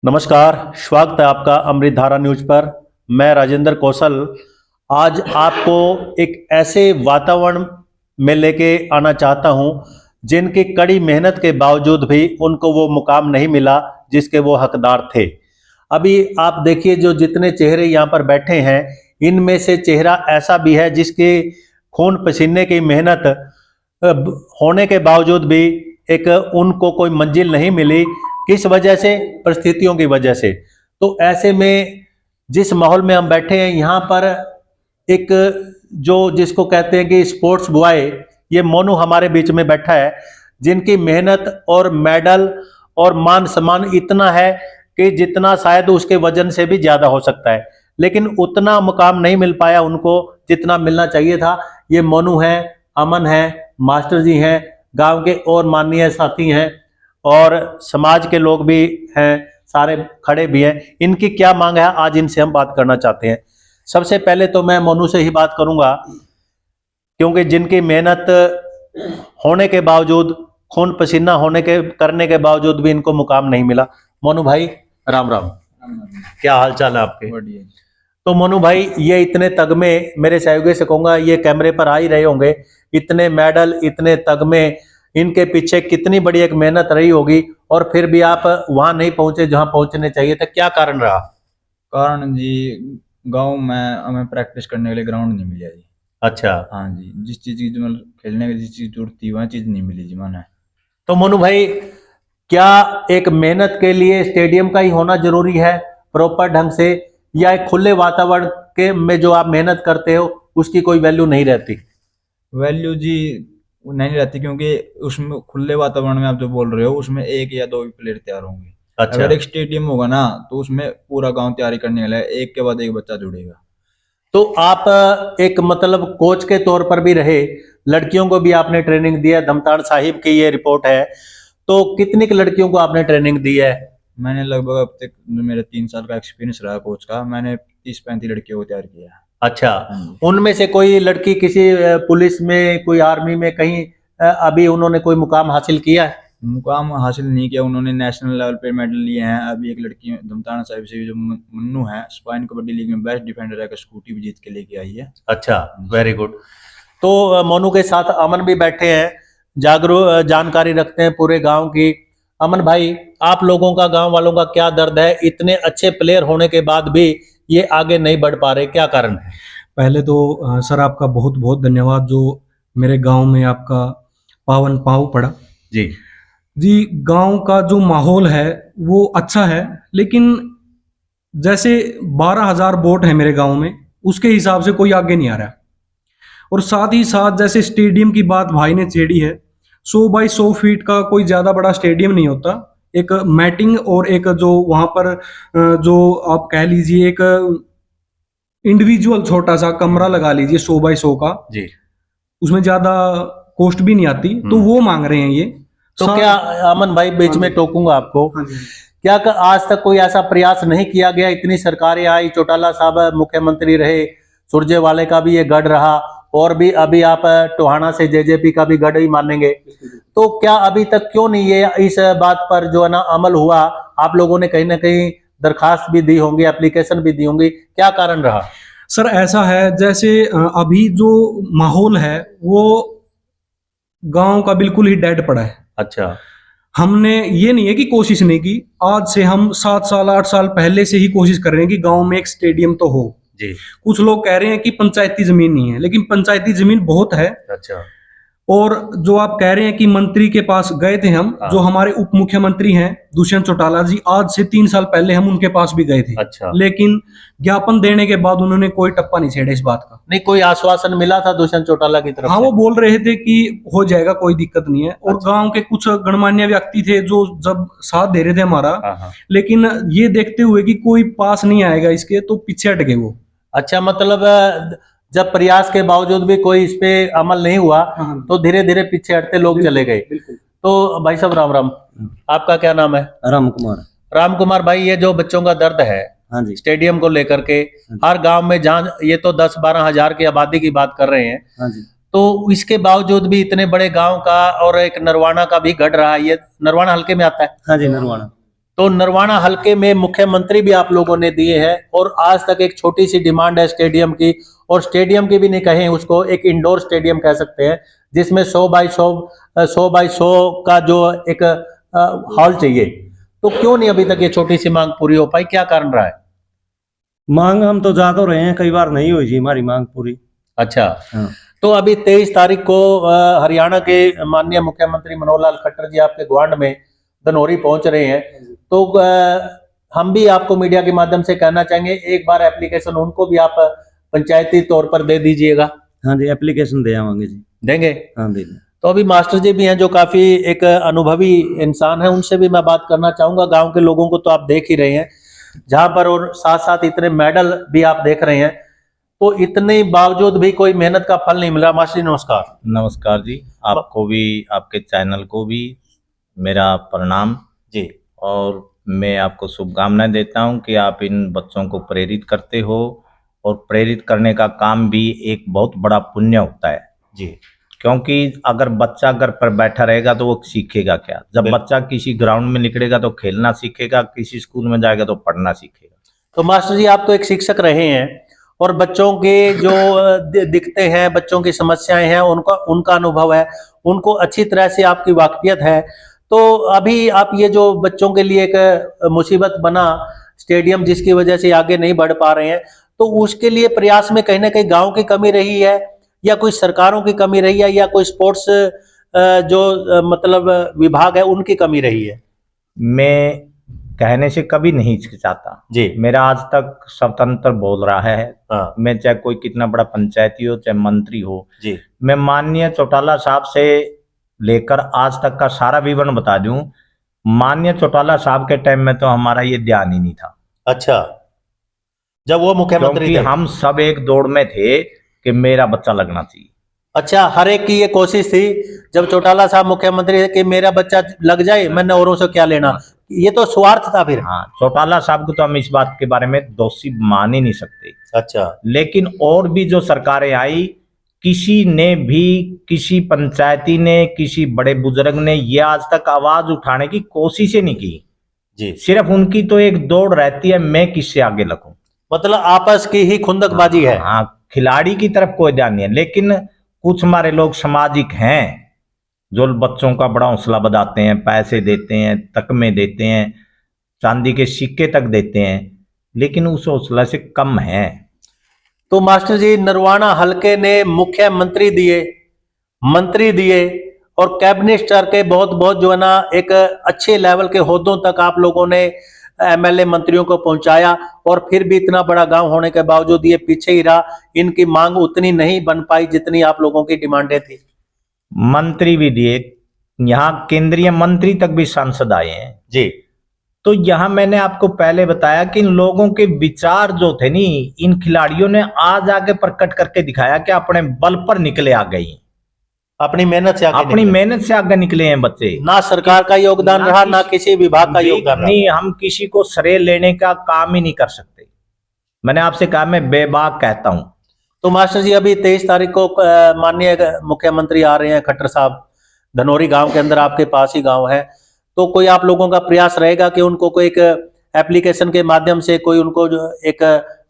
नमस्कार, स्वागत है आपका अमृत धारा न्यूज पर। मैं राजेंद्र कौशल आज आपको एक ऐसे वातावरण में लेके आना चाहता हूं जिनकी कड़ी मेहनत के बावजूद भी उनको वो मुकाम नहीं मिला जिसके वो हकदार थे। अभी आप देखिए, जो जितने चेहरे यहाँ पर बैठे हैं, इनमें से चेहरा ऐसा भी है जिसके खून पसीने की मेहनत होने के बावजूद भी एक उनको कोई मंजिल नहीं मिली। किस वजह से? परिस्थितियों की वजह से। तो ऐसे में जिस माहौल में हम बैठे हैं, यहाँ पर एक जो जिसको कहते हैं कि स्पोर्ट्स बॉय, ये मोनू हमारे बीच में बैठा है, जिनकी मेहनत और मेडल और मान सम्मान इतना है कि जितना शायद उसके वजन से भी ज्यादा हो सकता है, लेकिन उतना मुकाम नहीं मिल पाया उनको जितना मिलना चाहिए था। ये मोनू है, अमन है, मास्टर जी हैं, गांव के और माननीय साथी हैं और समाज के लोग भी हैं, सारे खड़े भी हैं। इनकी क्या मांग है, आज इनसे हम बात करना चाहते हैं। सबसे पहले तो मैं मोनू से ही बात करूंगा, क्योंकि जिनकी मेहनत होने के बावजूद, खून पसीना करने के बावजूद भी इनको मुकाम नहीं मिला। मोनू भाई, राम राम। क्या हाल चाल है आपके? बढ़िया। तो मोनू भाई, ये इतने तगमे, मेरे सहयोगी से कहूंगा, ये कैमरे पर आ ही रहे होंगे, इतने मेडल, इतने तगमे, इनके पीछे कितनी बड़ी एक मेहनत रही होगी, और फिर भी आप वहां नहीं पहुंचे जहां पहुंचने चाहिए था। क्या कारण रहा? कारण जी, गांव में हमें प्रैक्टिस करने के लिए ग्राउंड नहीं मिला जी। अच्छा। हाँ जी, जिस चीज की मतलब खेलने की जिस चीज जरूरत थी वह चीज नहीं मिली जी मैंने। तो मोनू भाई, क्या एक मेहनत के लिए स्टेडियम का ही होना जरूरी है प्रॉपर ढंग से, या एक खुले वातावरण के में जो आप मेहनत करते हो उसकी कोई वैल्यू नहीं रहती? वैल्यू जी नहीं रहती, क्योंकि उसमें खुले वातावरण में आप जो बोल रहे हो उसमें एक या दो प्लेयर तैयार होंगे। अच्छा। अगर एक स्टेडियम होगा ना तो उसमें पूरा गांव तैयारी करने वाला है, एक के बाद एक बच्चा जुड़ेगा। तो आप एक मतलब कोच के तौर पर भी रहे, लड़कियों को भी आपने ट्रेनिंग दिया। धमताड़ साहिब की ये रिपोर्ट है, तो कितनी लड़कियों को आपने ट्रेनिंग दी है? मैंने लगभग अब तक मेरा 3 साल का एक्सपीरियंस रहा कोच का, मैंने 30-35 लड़कियों को तैयार किया है। अच्छा। हाँ जी। उनमें से कोई लड़की किसी पुलिस में, कोई आर्मी में, कहीं अभी उन्होंने कोई मुकाम हासिल किया है? मुकाम हासिल नहीं किया, उन्होंने नेशनल लेवल पे मेडल लिए हैं। अभी एक लड़की धमताना साहिब से जो मन्नू है, स्पाइन कबड्डी लीग में बेस्ट डिफेंडर है, स्कूटी भी जीत के लेके आई है। अच्छा, वेरी गुड। तो मोनू के साथ अमन भी बैठे हैं, जानकारी रखते हैं पूरे गांव की। अमन भाई, आप लोगों का, गांव वालों का क्या दर्द है? इतने अच्छे प्लेयर होने के बाद भी ये आगे नहीं बढ़ पा रहे, क्या कारण है? पहले तो सर आपका बहुत बहुत धन्यवाद, जो मेरे गांव में आपका पावन पांव पड़ा। जी जी, गांव का जो माहौल है वो अच्छा है, लेकिन जैसे 12,000 वोट है मेरे गांव में, उसके हिसाब से कोई आगे नहीं आ रहा। और साथ ही साथ जैसे स्टेडियम की बात भाई ने छेड़ी है, 100 बाई 100 फीट का कोई ज़्यादा बड़ा स्टेडियम नहीं होता। एक मैटिंग और एक जो वहाँ पर जो आप कह लीजिए एक इंडिविजुअल छोटा सा कमरा लगा लीजिए 100 बाई 100 का, जी, उसमें ज्यादा कॉस्ट भी नहीं आती, तो वो मांग रहे हैं ये। तो क्या अमन भाई, बीच में टोकूंगा आपको, क्या आज तक कोई ऐसा प्रयास नहीं किया गया? इतनी सरकारें आई, चौटाला साहब मुख्यमंत्री रहे, सुरजेवाले का भी ये गढ़ रहा, और भी अभी आप टोहाना से जेजेपी का भी गढ़ ही मानेंगे, तो क्या अभी तक क्यों नहीं ये इस बात पर जो है ना अमल हुआ? आप लोगों ने कहीं ना कहीं दरखास्त भी दी होंगी, एप्लीकेशन भी दी होंगी, क्या कारण रहा? सर ऐसा है, जैसे अभी जो माहौल है वो गांव का बिल्कुल ही डेड पड़ा है। अच्छा। हमने ये नहीं है कि कोशिश नहीं की, आज से हम 7 साल 8 साल पहले से ही कोशिश कर रहे हैं कि गांव में एक स्टेडियम तो हो। जी। कुछ लोग कह रहे हैं कि पंचायती जमीन नहीं है, लेकिन पंचायती जमीन बहुत है। अच्छा। और जो आप कह रहे हैं कि मंत्री के पास गए थे हम, जो हमारे उप मुख्यमंत्री हैं दुष्यंत चौटाला जी, आज से 3 साल पहले हम उनके पास भी गए थे। अच्छा। लेकिन ज्ञापन देने के बाद उन्होंने कोई टप्पा नहीं छेड़ा इस बात का। नहीं, कोई आश्वासन मिला था दुष्यंत चौटाला की तरफ हाँ, से? वो बोल रहे थे कि हो जाएगा, कोई दिक्कत नहीं है। और अच्छा। गांव के कुछ गणमान्य व्यक्ति थे जो जब साथ दे रहे थे हमारा, लेकिन ये देखते हुए कि कोई पास नहीं आएगा इसके, तो पीछे हट गए वो। अच्छा, मतलब जब प्रयास के बावजूद भी कोई इस पे अमल नहीं हुआ, तो धीरे धीरे पीछे हटते लोग चले गए। तो भाई साहब, राम राम। आपका क्या नाम है? राम कुमार। राम कुमार भाई, ये जो बच्चों का दर्द है हाँ जी। स्टेडियम को लेकर के, हर गांव में, जहाँ ये तो 10-12 हजार की आबादी की बात कर रहे हैं, हाँ जी। तो इसके बावजूद भी इतने बड़े गांव का और एक नरवाना का भी गढ़ रहा है, ये नरवाना हल्के में आता है। हाँ जी, नरवाना। तो नरवाना हलके में मुख्यमंत्री भी आप लोगों ने दिए हैं और आज तक एक छोटी सी डिमांड है स्टेडियम की, और स्टेडियम की भी नहीं कहें उसको, एक इंडोर स्टेडियम कह सकते हैं, जिसमें 100 बाई 100 का जो एक हॉल चाहिए। तो क्यों नहीं अभी तक ये छोटी सी मांग पूरी हो पाई, क्या कारण रहा है? मांग हम तो जा तो रहे हैं, कई बार नहीं हुई जी हमारी मांग पूरी। अच्छा, हाँ। तो अभी 23 तारीख को हरियाणा के माननीय मुख्यमंत्री मनोहर लाल खट्टर जी आपके ग्वांड में धनौरी पहुंच रहे हैं, तो हम भी आपको मीडिया के माध्यम से कहना चाहेंगे एक बार एप्लीकेशन उनको भी आप पंचायती तौर पर दे दीजिएगा। हाँ जी, एप्लीकेशन दे आवांगे जी। देंगे? हाँ दे दें। तो अभी मास्टर जी भी हैं जो काफी एक अनुभवी इंसान है, उनसे भी मैं बात करना चाहूंगा। गांव के लोगों को तो आप देख ही रहे हैं जहां पर, और साथ साथ इतने मेडल भी आप देख रहे हैं, तो इतने बावजूद भी कोई मेहनत का फल नहीं मिला। मास्टर जी नमस्कार। नमस्कार जी, आपको भी, आपके चैनल को भी मेरा प्रणाम जी। और मैं आपको शुभकामनाएं देता हूं कि आप इन बच्चों को प्रेरित करते हो, और प्रेरित करने का काम भी एक बहुत बड़ा पुण्य होता है जी। क्योंकि अगर बच्चा घर पर बैठा रहेगा तो वो सीखेगा क्या? जब बिल्कुल। बच्चा किसी ग्राउंड में निकलेगा तो खेलना सीखेगा, किसी स्कूल में जाएगा तो पढ़ना सीखेगा। तो मास्टर जी आप तो एक शिक्षक रहे हैं और बच्चों के जो दिखते हैं, बच्चों की समस्याएं हैं, उनका अनुभव है, उनको अच्छी तरह से आपकी वाकफियत है। तो अभी आप ये जो बच्चों के लिए एक मुसीबत बना स्टेडियम, जिसकी वजह से आगे नहीं बढ़ पा रहे हैं, तो उसके लिए प्रयास में कहीं ना कहीं गांव की कमी रही है, या कोई सरकारों की कमी रही है, या कोई स्पोर्ट्स जो मतलब विभाग है उनकी कमी रही है? मैं कहने से कभी नहीं हिचकिचाता जी। मेरा आज तक स्वतंत्र बोल रहा है। हाँ मैं चाहे कोई कितना बड़ा पंचायती हो, चाहे मंत्री हो, जी। मैं माननीय चौटाला साहब से लेकर आज तक का सारा विवरण बता दूं। माननीय चौटाला साहब के टाइम में तो हमारा ये ध्यान ही नहीं था। अच्छा, जब वो मुख्यमंत्री क्योंकि थे? हम सब एक दौड़ में थे कि मेरा बच्चा लगना चाहिए। अच्छा, हर एक की ये कोशिश थी जब चौटाला साहब मुख्यमंत्री थे कि मेरा बच्चा लग जाए, मैंने औरों से क्या लेना। ये तो स्वार्थ था फिर। हाँ, चौटाला साहब को तो हम इस बात के बारे में दोषी मान ही नहीं सकते। अच्छा। लेकिन और भी जो सरकारें आई, किसी ने भी, किसी पंचायती ने, किसी बड़े बुजुर्ग ने ये आज तक आवाज उठाने की कोशिश ही नहीं की जी। सिर्फ उनकी तो एक दौड़ रहती है, मैं किससे आगे लगूं। मतलब आपस की ही खुंदकबाजी है। हाँ, खिलाड़ी की तरफ कोई ध्यान नहीं है। लेकिन कुछ हमारे लोग सामाजिक हैं जो बच्चों का बड़ा हौसला बढ़ाते हैं, पैसे देते हैं, तकमे देते हैं, चांदी के सिक्के तक देते हैं, लेकिन उस हौसला से कम है। तो मास्टर जी नरवाना हलके ने मुख्यमंत्री दिए, मंत्री दिए और कैबिनेट स्तर के बहुत बहुत जो है ना एक अच्छे लेवल के होद्दों तक आप लोगों ने एमएलए मंत्रियों को पहुंचाया, और फिर भी इतना बड़ा गांव होने के बावजूद ये पीछे ही रहा। इनकी मांग उतनी नहीं बन पाई जितनी आप लोगों की डिमांडें थी। मंत्री भी दिए, यहाँ केंद्रीय मंत्री तक भी सांसद आए हैं जी। तो यहाँ मैंने आपको पहले बताया कि इन लोगों के विचार जो थे नी, इन खिलाड़ियों ने आज आगे प्रकट करके दिखाया कि अपने बल पर निकले आ गई, अपनी मेहनत से आगे अपनी निकले। मेहनत से आगे निकले हैं बच्चे। ना सरकार का योगदान रहा, ना किसी विभाग का योगदान रहा। नहीं, हम किसी को श्रेय लेने का काम ही नहीं कर सकते। मैंने आपसे कहा, मैं बेबाक कहता हूं। तो मास्टर जी अभी 23 तारीख को माननीय मुख्यमंत्री आ रहे हैं खट्टर साहब, धनौरी गांव के अंदर, आपके पास ही गांव है, तो कोई आप लोगों का प्रयास रहेगा कि उनको कोई एक एप्लीकेशन के माध्यम से कोई उनको जो एक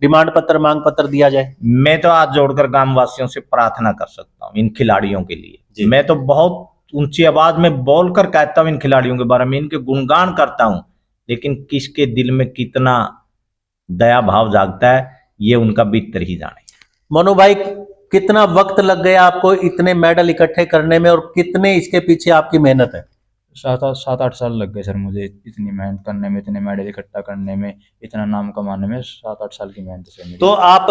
डिमांड पत्र, मांग पत्र दिया जाए? मैं तो हाथ जोड़कर गांव वासियों से प्रार्थना कर सकता हूँ इन खिलाड़ियों के लिए। मैं तो बहुत ऊंची आवाज में बोलकर कहता हूँ इन खिलाड़ियों के बारे में, इनके गुणगान करता हूँ, लेकिन किसके दिल में कितना दया भाव जागता है ये उनका भीतर ही जाने। मनु भाई, कितना वक्त लग गया आपको इतने मेडल इकट्ठे करने में, और कितने इसके पीछे आपकी मेहनत है? 7-8 साल लग गए सर मुझे इतनी मेहनत करने में, इतने मेडल इकट्ठा करने में, इतना नाम कमाने में 7-8 साल की मेहनत है सर। तो आप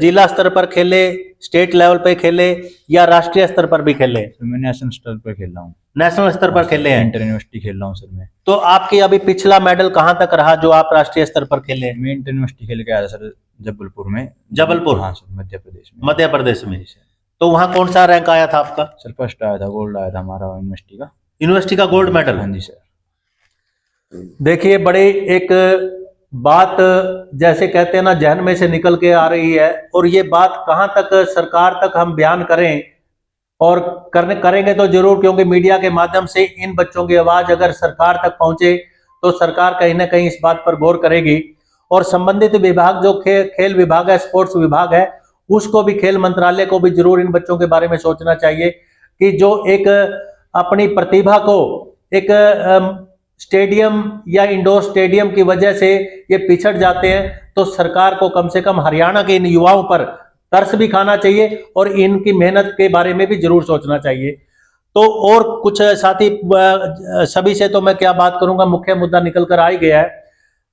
जिला स्तर पर खेले, स्टेट लेवल पे खेले, या राष्ट्रीय स्तर पर भी खेले? मैं नेशनल स्तर पर खेल रहा हूँ, नेशनल स्तर पर खेले हैं। इंटर यूनिवर्सिटी खेल रहा हूँ सर मैं। तो आपकी अभी पिछला मेडल कहाँ तक रहा जो आप राष्ट्रीय स्तर पर खेले? मैं इंटर यूनिवर्सिटी खेल के आया था सर, जबलपुर में। जबलपुर? हाँ सर, मध्य प्रदेश में। मध्य प्रदेश में। तो वहाँ कौन सा रैंक आया था आपका? सर फर्स्ट आया था, गोल्ड आया था हमारा यूनिवर्सिटी का। यूनिवर्सिटी का गोल्ड मेडल? हाँ जी सर। देखिए, बड़े एक बात जैसे कहते हैं ना जहन में से निकल के आ रही है, और ये बात कहाँ तक सरकार तक हम बयान करें, और करेंगे तो जरूर, क्योंकि मीडिया के माध्यम से इन बच्चों की आवाज अगर सरकार तक पहुंचे तो सरकार कहीं ना कहीं इस बात पर गौर करेगी और संबंधित विभाग जो खेल विभाग है, स्पोर्ट्स विभाग है, उसको भी, खेल मंत्रालय को भी जरूर इन बच्चों के बारे में सोचना चाहिए कि जो एक अपनी प्रतिभा को एक स्टेडियम या इंडोर स्टेडियम की वजह से ये पिछड़ जाते हैं, तो सरकार को कम से कम हरियाणा के इन युवाओं पर तरस भी खाना चाहिए और इनकी मेहनत के बारे में भी जरूर सोचना चाहिए। तो और कुछ साथी, सभी से तो मैं क्या बात करूंगा, मुख्य मुद्दा निकल कर आ ही गया है।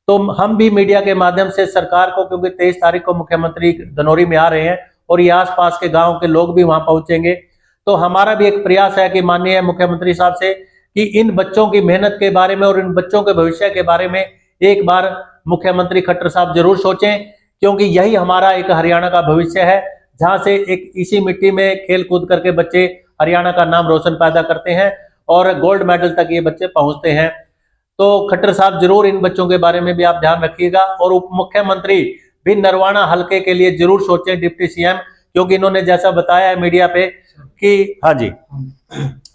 तो हम भी मीडिया के माध्यम से सरकार को, क्योंकि 23 तारीख को मुख्यमंत्री धनौरी में आ रहे हैं और ये आसपास के गांव के लोग भी वहां पहुंचेंगे, तो हमारा भी एक प्रयास है कि माननीय मुख्यमंत्री साहब से कि इन बच्चों की मेहनत के बारे में और इन बच्चों के भविष्य के बारे में एक बार मुख्यमंत्री खट्टर साहब जरूर सोचें, क्योंकि यही हमारा एक हरियाणा का भविष्य है, जहां से एक इसी मिट्टी में खेल कूद करके बच्चे हरियाणा का नाम रोशन पैदा करते हैं और गोल्ड मेडल तक ये बच्चे पहुंचते हैं। तो खट्टर साहब जरूर इन बच्चों के बारे में भी आप ध्यान रखिएगा और उप मुख्यमंत्री भी नरवाना हलके के लिए जरूर सोचें, डिप्टी सीएम, क्योंकि इन्होंने जैसा बताया है मीडिया पे कि, हाँ जी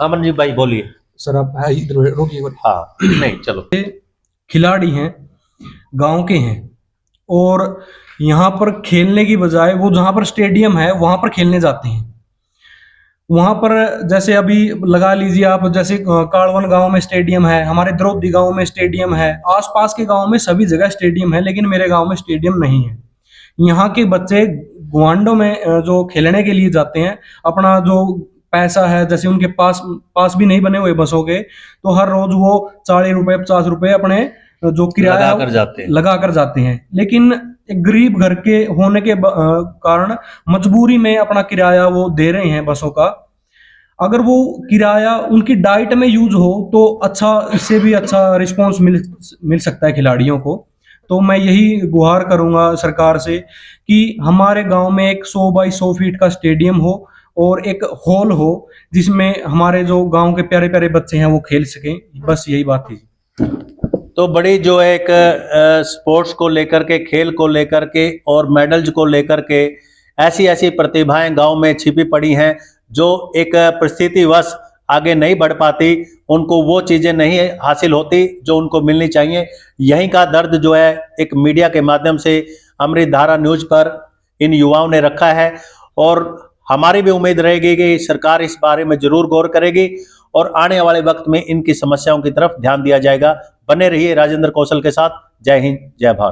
अमनजीत भाई बोलिए। सर आप इधर रोकिए। हाँ नहीं चलो, खिलाड़ी हैं, गांव के हैं और यहाँ पर खेलने की बजाय वो जहाँ पर स्टेडियम है वहाँ पर खेलने जाते हैं। वहाँ पर जैसे अभी लगा लीजिए आप, जैसे काड़वन गांव में स्टेडियम है, हमारे द्रौपदी गांव में स्टेडियम है, आसपास के गांव में सभी जगह स्टेडियम है, लेकिन मेरे गांव में स्टेडियम नहीं है। यहाँ के बच्चे ग्वांडों में जो खेलने के लिए जाते हैं, अपना जो पैसा है, जैसे उनके पास भी नहीं बने हुए बसों के, तो हर रोज वो 40 रुपए 50 रुपए अपने जो किराया लगा कर जाते हैं। लेकिन एक गरीब घर के होने के कारण मजबूरी में अपना किराया वो दे रहे हैं बसों का। अगर वो किराया उनकी डाइट में यूज हो तो अच्छा, इससे भी अच्छा रिस्पॉन्स मिल सकता है खिलाड़ियों को। तो मैं यही गुहार करूंगा सरकार से कि हमारे गांव में एक 100 बाई 100 फीट का स्टेडियम हो और एक हॉल हो जिसमें हमारे जो गांव के प्यारे प्यारे बच्चे हैं वो खेल सकें। बस यही बात थी। तो बड़ी जो है एक स्पोर्ट्स को लेकर के, खेल को लेकर के और मेडल्स को लेकर के ऐसी ऐसी प्रतिभाएं गांव में छिपी पड़ी हैं जो एक परिस्थितिवश आगे नहीं बढ़ पाती, उनको वो चीजें नहीं हासिल होती जो उनको मिलनी चाहिए। यहीं का दर्द जो है एक मीडिया के माध्यम से अमृत धारा न्यूज पर इन युवाओं ने रखा है और हमारी भी उम्मीद रहेगी कि सरकार इस बारे में जरूर गौर करेगी और आने वाले वक्त में इनकी समस्याओं की तरफ ध्यान दिया जाएगा। बने रहिए राजेंद्र कौशल के साथ। जय हिंद, जय भारत।